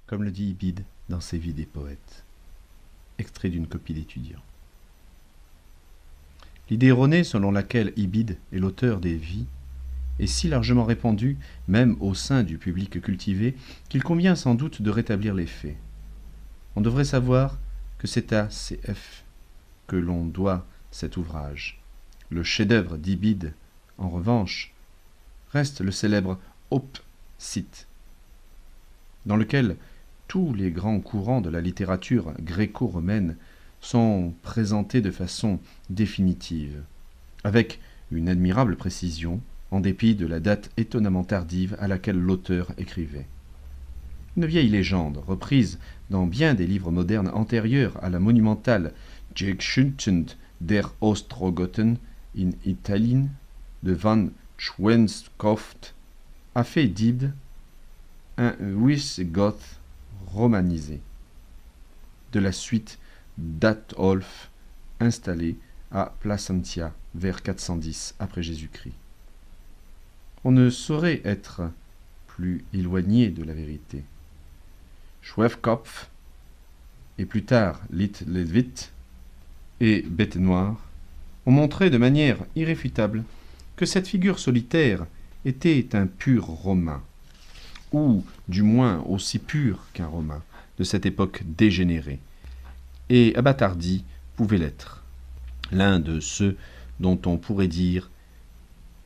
comme le dit Ibid dans ses Vies des poètes. Extrait d'une copie d'étudiant. L'idée erronée selon laquelle Ibid est l'auteur des Vies est si largement répandue, même au sein du public cultivé, qu'il convient sans doute de rétablir les faits. On devrait savoir que c'est à C.F. que l'on doit cet ouvrage. Le chef-d'œuvre d'Ibid, en revanche, reste le célèbre Opsite, dans lequel tous les grands courants de la littérature gréco-romaine sont présentés de façon définitive, avec une admirable précision, en dépit de la date étonnamment tardive à laquelle l'auteur écrivait. Une vieille légende, reprise dans bien des livres modernes antérieurs à la monumentale Geschichten der Ostrogoten in Italien de Van Schweinskopf, a fait d'Ibid un Wissgoth romanisé, de la suite d'Atholf installé à Placentia vers 410 après Jésus-Christ. On ne saurait être plus éloigné de la vérité. Schweinskopf, et plus tard Lit-Levit et Bête Noire, ont montré de manière irréfutable que cette figure solitaire était un pur Romain, ou du moins aussi pur qu'un Romain de cette époque dégénérée, et Abatardi pouvait l'être, l'un de ceux dont on pourrait dire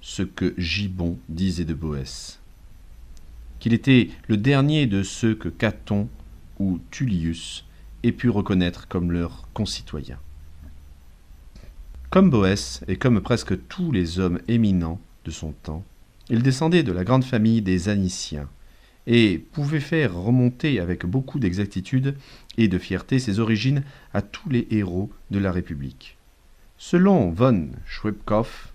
ce que Gibbon disait de Boès, qu'il était le dernier de ceux que Caton ou Tullius aient pu reconnaître comme leurs concitoyens. Comme Boès, et comme presque tous les hommes éminents de son temps, il descendait de la grande famille des Aniciens, et pouvait faire remonter avec beaucoup d'exactitude et de fierté ses origines à tous les héros de la République. Selon von Schwebkopf,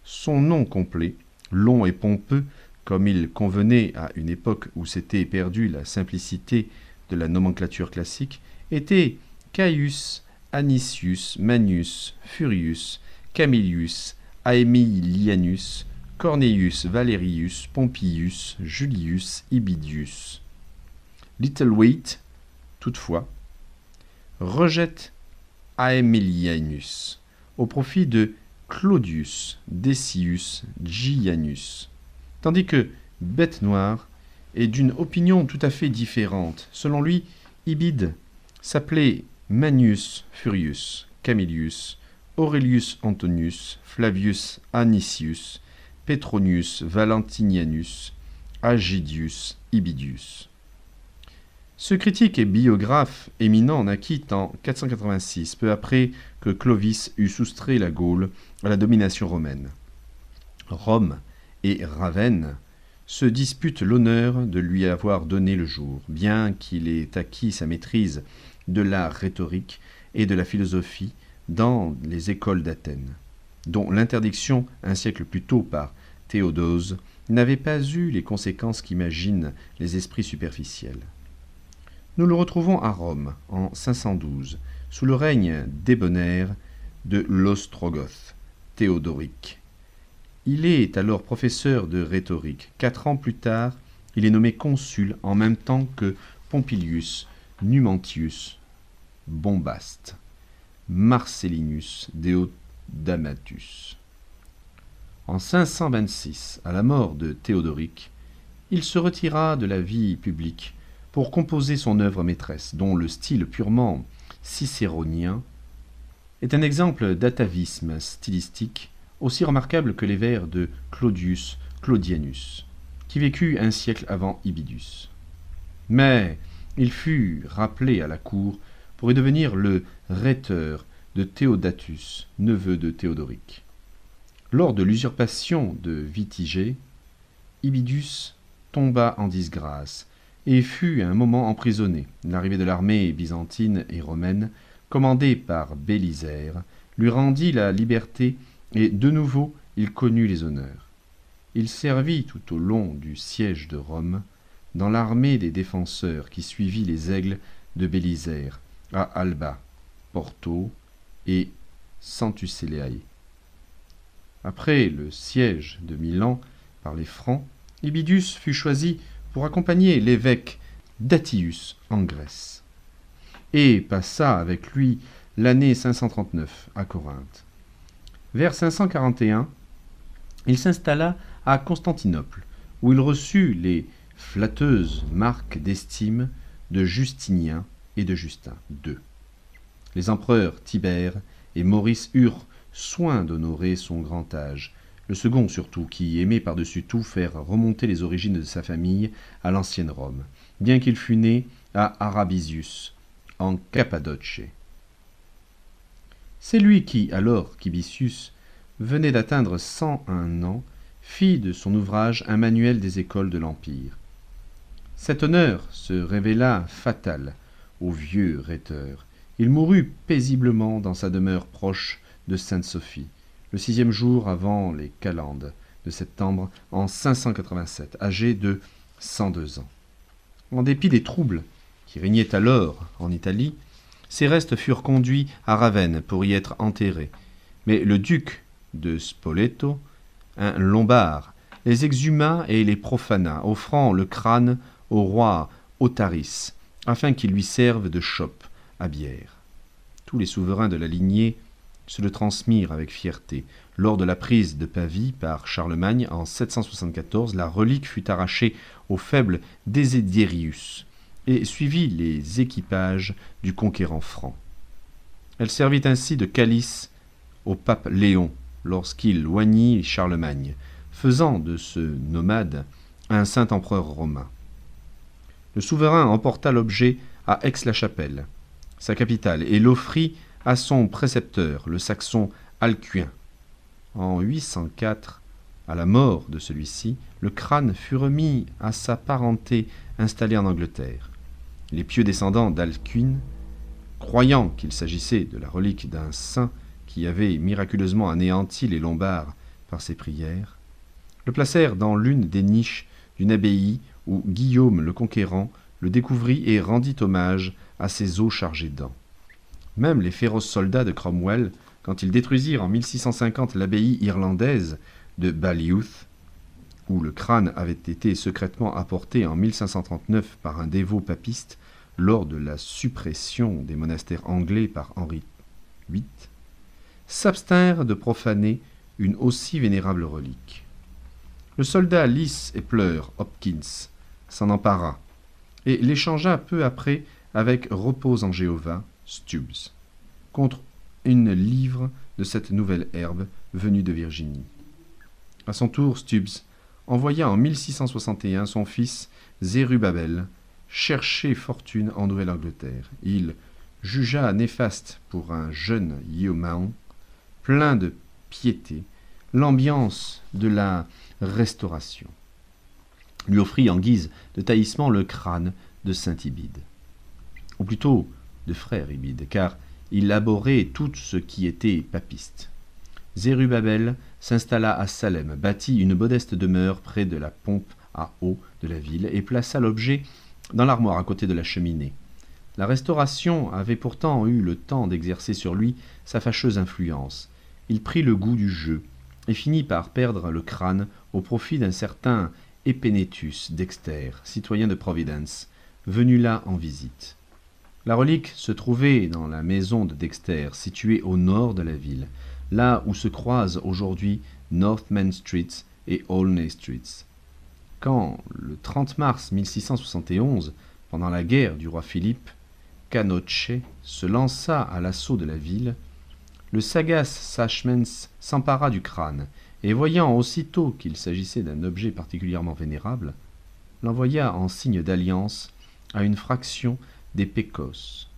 son nom complet, long et pompeux, comme il convenait à une époque où s'était perdue la simplicité de la nomenclature classique, était Caius Anicius Manius Furius Camillus Aemilianus Cornelius Valerius Pompeius Julius Ibidius. Littlewaite, toutefois, rejette Aemilianus au profit de Claudius Decius Gianus, tandis que Bête Noire est d'une opinion tout à fait différente. Selon lui, Ibid s'appelait Manius Furius Camillus Aurelius Antonius Flavius Anicius Petronius Valentinianus Agidius Ibidius. Ce critique et biographe éminent naquit en 486, peu après que Clovis eut soustrait la Gaule à la domination romaine. Rome et Ravenne se disputent l'honneur de lui avoir donné le jour, bien qu'il ait acquis sa maîtrise de la rhétorique et de la philosophie dans les écoles d'Athènes, dont l'interdiction un siècle plus tôt par Théodose n'avait pas eu les conséquences qu'imaginent les esprits superficiels. Nous le retrouvons à Rome en 512, sous le règne débonnaire de l'Ostrogoth, Théodoric. Il est alors professeur de rhétorique. 4 ans plus tard, il est nommé consul en même temps que Pompilius Numantius Bombaste, Marcellinus Deodamatus. En 526, à la mort de Théodoric, il se retira de la vie publique pour composer son œuvre maîtresse, dont le style purement cicéronien est un exemple d'atavisme stylistique aussi remarquable que les vers de Claudius Claudianus, qui vécut un siècle avant Ibidus. Mais il fut rappelé à la cour pour y devenir le rhéteur de Théodatus, neveu de Théodoric. Lors de l'usurpation de Vitigé, Ibidus tomba en disgrâce et fut un moment emprisonné. L'arrivée de l'armée byzantine et romaine, commandée par Bélisère, lui rendit la liberté et de nouveau il connut les honneurs. Il servit tout au long du siège de Rome dans l'armée des défenseurs qui suivit les aigles de Bélisère à Alba, Porto et Centucellae. Après le siège de Milan par les Francs, Ibidus fut choisi pour accompagner l'évêque Datius en Grèce, et passa avec lui l'année 539 à Corinthe. Vers 541, il s'installa à Constantinople, où il reçut les flatteuses marques d'estime de Justinien et de Justin II. Les empereurs Tibère et Maurice eurent soin d'honorer son grand âge, le second surtout, qui aimait par-dessus tout faire remonter les origines de sa famille à l'ancienne Rome, bien qu'il fût né à Arabisius, en Cappadoce. C'est lui qui, alors qu'Ibicius venait d'atteindre 101 ans, fit de son ouvrage un manuel des écoles de l'Empire. Cet honneur se révéla fatal au vieux rhéteur. Il mourut paisiblement dans sa demeure proche de Sainte-Sophie, le 6e jour avant les calendes de septembre en 587, âgé de 102 ans. En dépit des troubles qui régnaient alors en Italie, ses restes furent conduits à Ravenne pour y être enterrés. Mais le duc de Spoleto, un Lombard, les exhuma et les profana, offrant le crâne au roi Otharis, afin qu'il lui serve de chope à bière. Tous les souverains de la lignée se le transmirent avec fierté. Lors de la prise de Pavie par Charlemagne en 774, la relique fut arrachée au faible Desiderius et suivit les équipages du conquérant franc. Elle servit ainsi de calice au pape Léon lorsqu'il oignit Charlemagne, faisant de ce nomade un saint empereur romain. Le souverain emporta l'objet à Aix-la-Chapelle, sa capitale, et l'offrit à son précepteur, le saxon Alcuin. En 804, à la mort de celui-ci, le crâne fut remis à sa parenté installée en Angleterre. Les pieux descendants d'Alcuin, croyant qu'il s'agissait de la relique d'un saint qui avait miraculeusement anéanti les Lombards par ses prières, le placèrent dans l'une des niches d'une abbaye où Guillaume le Conquérant le découvrit et rendit hommage à ses os chargés d'ans. Même les féroces soldats de Cromwell, quand ils détruisirent en 1650 l'abbaye irlandaise de Ballyhouth, où le crâne avait été secrètement apporté en 1539 par un dévot papiste lors de la suppression des monastères anglais par Henri VIII, s'abstinrent de profaner une aussi vénérable relique. Le soldat lisse et pleur, Hopkins, s'en empara, et l'échangea peu après avec Repose en Jéhovah, Stubbs, contre une livre de cette nouvelle herbe venue de Virginie. À son tour, Stubbs envoya en 1661 son fils Zérubabel chercher fortune en Nouvelle-Angleterre. Il jugea néfaste pour un jeune Yeoman, plein de piété, l'ambiance de la Restauration. Lui offrit en guise de taillissement le crâne de saint Ibide, ou plutôt de frère Ibide, car il abhorrait tout ce qui était papiste. Zérubabel s'installa à Salem, bâtit une modeste demeure près de la pompe à eau de la ville et plaça l'objet dans l'armoire à côté de la cheminée. La Restauration avait pourtant eu le temps d'exercer sur lui sa fâcheuse influence. Il prit le goût du jeu et finit par perdre le crâne au profit d'un certain Epenetus Dexter, citoyen de Providence, venu là en visite. La relique se trouvait dans la maison de Dexter, située au nord de la ville, là où se croisent aujourd'hui North Main Street et Olney Street. Quand, le 30 mars 1671, pendant la guerre du roi Philippe, Canoche se lança à l'assaut de la ville, le sagace Sachemens s'empara du crâne, et voyant aussitôt qu'il s'agissait d'un objet particulièrement vénérable, l'envoya en signe d'alliance à une fraction des Pecos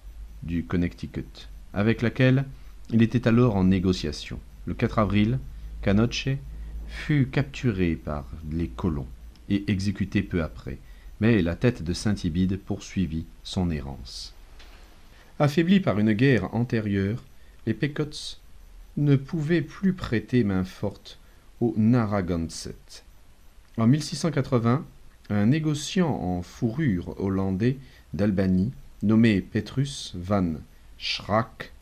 du Connecticut, avec laquelle il était alors en négociation. Le 4 avril, Canoche fut capturé par les colons et exécuté peu après, mais la tête de Saint-Ibide poursuivit son errance. Affaiblis par une guerre antérieure, les Pequots ne pouvaient plus prêter main forte aux Narragansett. En 1680, un négociant en fourrure hollandais d'Albanie, nommé Petrus van Schrack,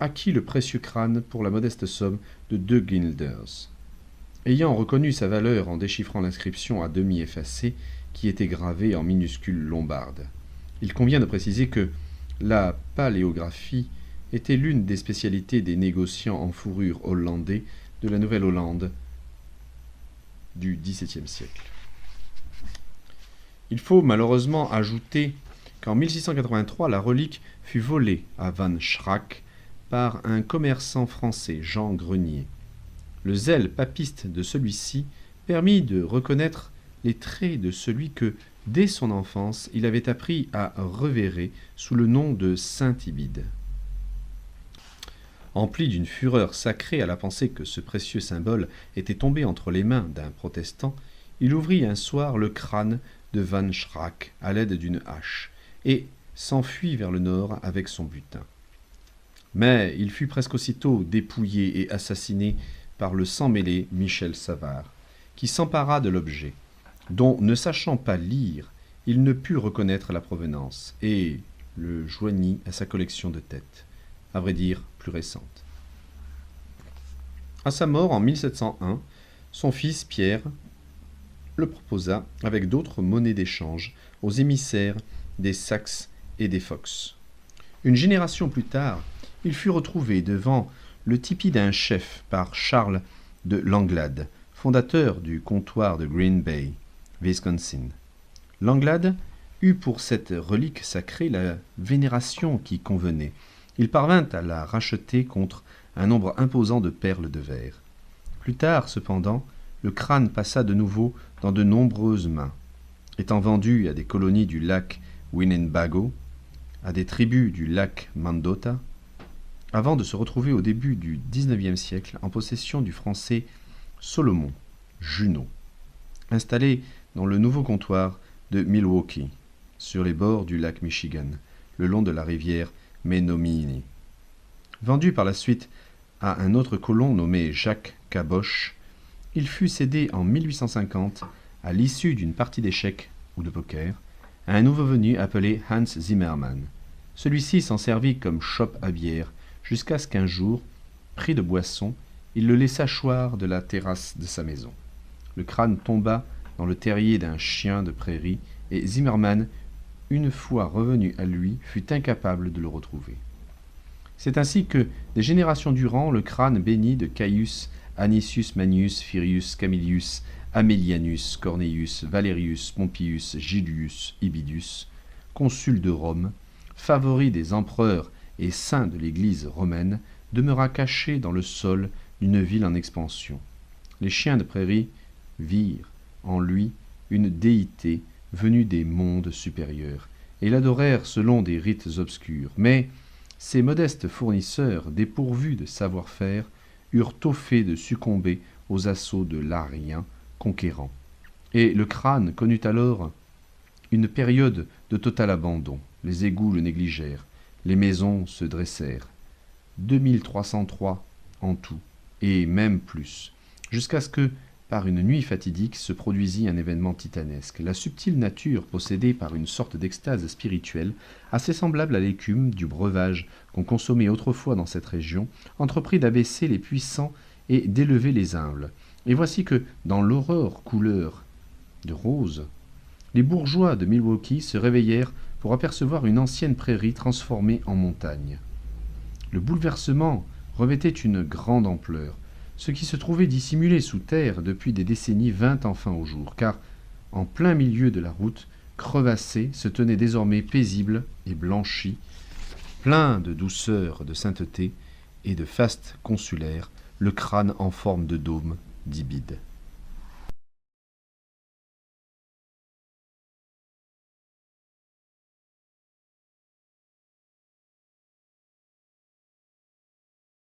acquit le précieux crâne pour la modeste somme de 2 guilders. Ayant reconnu sa valeur en déchiffrant l'inscription à demi effacée qui était gravée en minuscules lombardes, Il convient de préciser que la paléographie était l'une des spécialités des négociants en fourrure hollandais de la Nouvelle-Hollande du XVIIe siècle. Il faut malheureusement ajouter qu'en 1683, la relique fut volée à Van Schrack par un commerçant français, Jean Grenier. Le zèle papiste de celui-ci permit de reconnaître les traits de celui que, dès son enfance, il avait appris à revérer sous le nom de Saint Ibide. Empli d'une fureur sacrée à la pensée que ce précieux symbole était tombé entre les mains d'un protestant, il ouvrit un soir le crâne de Van Schrack à l'aide d'une hache et s'enfuit vers le nord avec son butin. Mais il fut presque aussitôt dépouillé et assassiné par le sang-mêlé Michel Savard, qui s'empara de l'objet, dont, ne sachant pas lire, il ne put reconnaître la provenance, et le joignit à sa collection de têtes, à vrai dire plus récente. À sa mort en 1701, son fils Pierre le proposa avec d'autres monnaies d'échange aux émissaires des Saxe et des Fox. Une génération plus tard, il fut retrouvé devant le tipi d'un chef par Charles de Langlade, fondateur du comptoir de Green Bay, Wisconsin. Langlade eut pour cette relique sacrée la vénération qui convenait. Il parvint à la racheter contre un nombre imposant de perles de verre. Plus tard, cependant, le crâne passa de nouveau dans de nombreuses mains, étant vendu à des colonies du lac Winnebago, à des tribus du lac Mendota, avant de se retrouver au début du XIXe siècle en possession du français Solomon Junot, installé dans le nouveau comptoir de Milwaukee, sur les bords du lac Michigan, le long de la rivière Menominee. Vendu par la suite à un autre colon nommé Jacques Caboche, il fut cédé en 1850, à l'issue d'une partie d'échecs ou de poker, à un nouveau venu appelé Hans Zimmermann. Celui-ci s'en servit comme chope à bière, jusqu'à ce qu'un jour, pris de boisson, il le laissa choir de la terrasse de sa maison. Le crâne tomba dans le terrier d'un chien de prairie, et Zimmermann, une fois revenu à lui, fut incapable de le retrouver. C'est ainsi que, des générations durant, le crâne béni de Caius Anicius Manius Furius Camillus Aemilianus Cornelius Valerius Pompeius Julius Ibidus, consul de Rome, favori des empereurs et saint de l'Église romaine, demeura caché dans le sol d'une ville en expansion. Les chiens de prairie virent en lui une déité venue des mondes supérieurs, et l'adorèrent selon des rites obscurs. Mais ces modestes fournisseurs, dépourvus de savoir-faire, eurent tôt fait de succomber aux assauts de l'Arien conquérant. Et le crâne connut alors une période de total abandon. Les égouts le négligèrent, les maisons se dressèrent. 2303 en tout, et même plus, jusqu'à ce que, par une nuit fatidique, se produisit un événement titanesque. La subtile nature, possédée par une sorte d'extase spirituelle, assez semblable à l'écume du breuvage qu'on consommait autrefois dans cette région, entreprit d'abaisser les puissants et d'élever les humbles. Et voici que, dans l'aurore couleur de rose, les bourgeois de Milwaukee se réveillèrent pour apercevoir une ancienne prairie transformée en montagne. Le bouleversement revêtait une grande ampleur. Ce qui se trouvait dissimulé sous terre depuis des décennies vint enfin au jour, car, en plein milieu de la route, crevassé, se tenait désormais paisible et blanchi, plein de douceur, de sainteté et de faste consulaire, le crâne en forme de dôme d'Ibide.